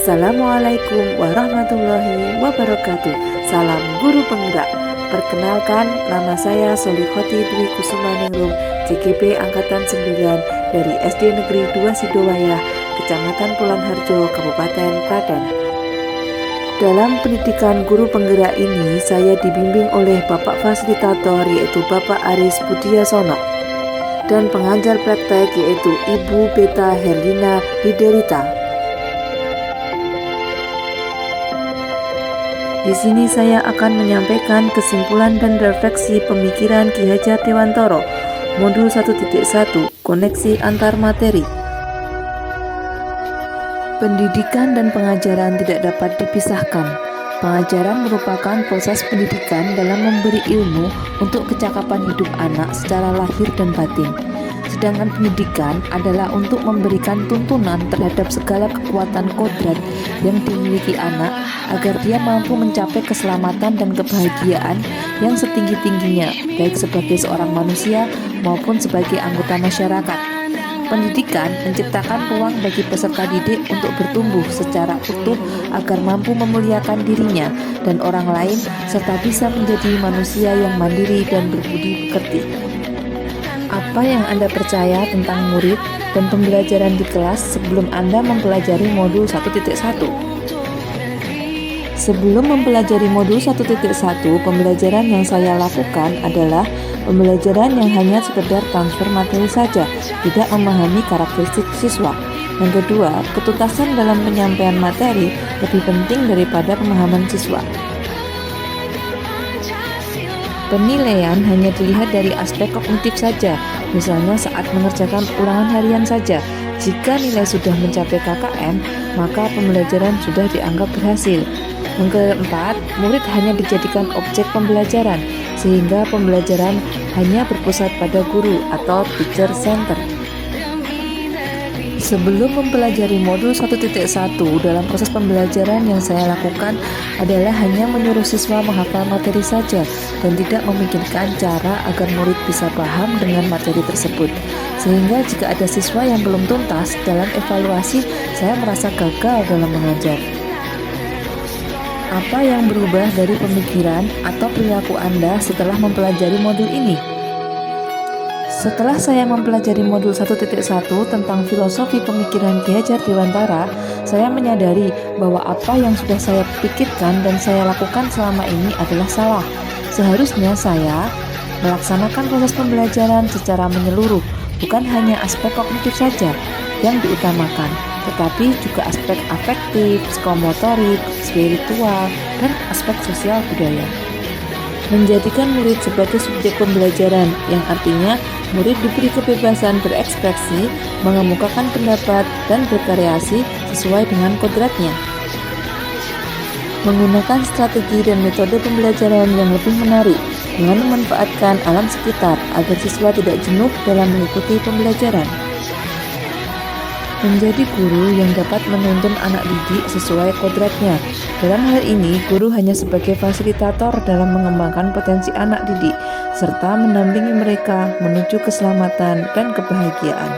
Assalamualaikum warahmatullahi wabarakatuh. Salam guru penggerak. Perkenalkan, nama saya Solihoti Dwi Kusumaningrum, CGP Angkatan 9 dari SD Negeri 2 Sidowayah, Kecamatan Pulanharjo, Kabupaten Klaten. Dalam pendidikan guru penggerak ini, saya dibimbing oleh Bapak Fasilitator yaitu Bapak Aris Budiasono dan pengajar praktek yaitu Ibu Beta Herlina Liderita. Di sini saya akan menyampaikan kesimpulan dan refleksi pemikiran Ki Hajar Dewantara, modul 1.1, koneksi antar materi. Pendidikan dan pengajaran tidak dapat dipisahkan. Pengajaran merupakan proses pendidikan dalam memberi ilmu untuk kecakapan hidup anak secara lahir dan batin. Sedangkan pendidikan adalah untuk memberikan tuntunan terhadap segala kekuatan kodrat yang dimiliki anak agar dia mampu mencapai keselamatan dan kebahagiaan yang setinggi-tingginya, baik sebagai seorang manusia maupun sebagai anggota masyarakat. Pendidikan menciptakan ruang bagi peserta didik untuk bertumbuh secara utuh agar mampu memuliakan dirinya dan orang lain serta bisa menjadi manusia yang mandiri dan berbudi pekerti. Apa yang Anda percaya tentang murid dan pembelajaran di kelas sebelum Anda mempelajari modul 1.1? Sebelum mempelajari modul 1.1, pembelajaran yang saya lakukan adalah pembelajaran yang hanya sekedar transfer materi saja, tidak memahami karakteristik siswa. Yang kedua, ketuntasan dalam penyampaian materi lebih penting daripada pemahaman siswa. Penilaian hanya dilihat dari aspek kognitif saja, misalnya saat mengerjakan ulangan harian saja. Jika nilai sudah mencapai KKM, maka pembelajaran sudah dianggap berhasil. Yang keempat, murid hanya dijadikan objek pembelajaran, sehingga pembelajaran hanya berpusat pada guru atau teacher center. Sebelum mempelajari modul 1.1, dalam proses pembelajaran yang saya lakukan adalah hanya menyuruh siswa menghafal materi saja dan tidak memikirkan cara agar murid bisa paham dengan materi tersebut. Sehingga jika ada siswa yang belum tuntas dalam evaluasi, saya merasa gagal dalam mengajar. Apa yang berubah dari pemikiran atau perilaku Anda setelah mempelajari modul ini? Setelah saya mempelajari modul 1.1 tentang filosofi pemikiran Ki Hajar Dewantara, saya menyadari bahwa apa yang sudah saya pikirkan dan saya lakukan selama ini adalah salah. Seharusnya saya melaksanakan proses pembelajaran secara menyeluruh, bukan hanya aspek kognitif saja yang diutamakan, tetapi juga aspek afektif, psikomotorik, spiritual, dan aspek sosial budaya. Menjadikan murid sebagai subjek pembelajaran, yang artinya murid diberi kebebasan berekspresi, mengemukakan pendapat, dan berkreasi sesuai dengan kodratnya. Menggunakan strategi dan metode pembelajaran yang lebih menarik dengan memanfaatkan alam sekitar agar siswa tidak jenuh dalam mengikuti pembelajaran. Menjadi guru yang dapat menuntun anak didik sesuai kodratnya. Dalam hal ini, guru hanya sebagai fasilitator dalam mengembangkan potensi anak didik, serta mendampingi mereka menuju keselamatan dan kebahagiaan.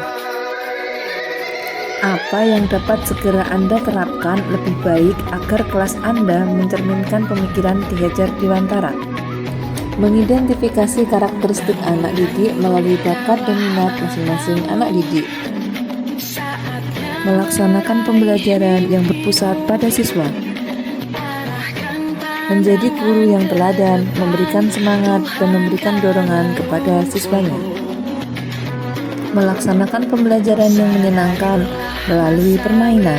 Apa yang dapat segera Anda terapkan lebih baik agar kelas Anda mencerminkan pemikiran Ki Hajar Dewantara? Mengidentifikasi karakteristik anak didik melalui bakat dan minat masing-masing anak didik. Melaksanakan pembelajaran yang berpusat pada siswa. Menjadi guru yang teladan, memberikan semangat dan memberikan dorongan kepada siswanya. Melaksanakan pembelajaran yang menyenangkan melalui permainan.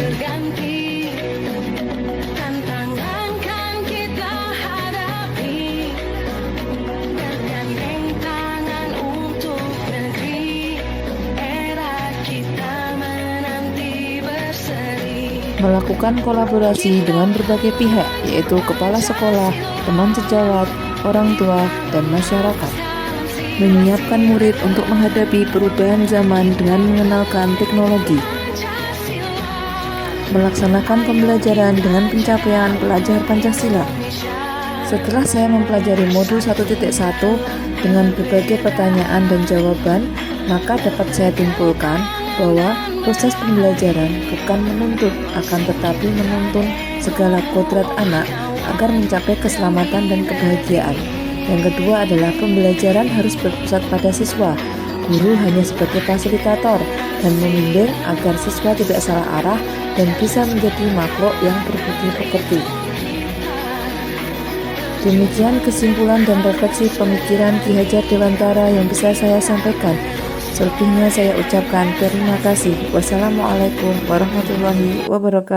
Melakukan kolaborasi dengan berbagai pihak, yaitu kepala sekolah, teman sejawat, orang tua, dan masyarakat. Menyiapkan murid untuk menghadapi perubahan zaman dengan mengenalkan teknologi. Melaksanakan pembelajaran dengan pencapaian pelajar Pancasila. Setelah saya mempelajari modul 1.1 dengan berbagai pertanyaan dan jawaban, maka dapat saya simpulkan bahwa Proses pembelajaran bukan menuntut, akan tetapi menuntun segala kodrat anak agar mencapai keselamatan dan kebahagiaan. Yang kedua adalah pembelajaran harus berpusat pada siswa. Guru hanya sebagai fasilitator dan membimbing agar siswa tidak salah arah dan bisa menjadi makhluk yang berbudi pekerti. Demikian kesimpulan dan refleksi pemikiran Ki Hajar Dewantara yang bisa saya sampaikan. Selebihnya saya ucapkan terima kasih. Wassalamualaikum warahmatullahi wabarakatuh.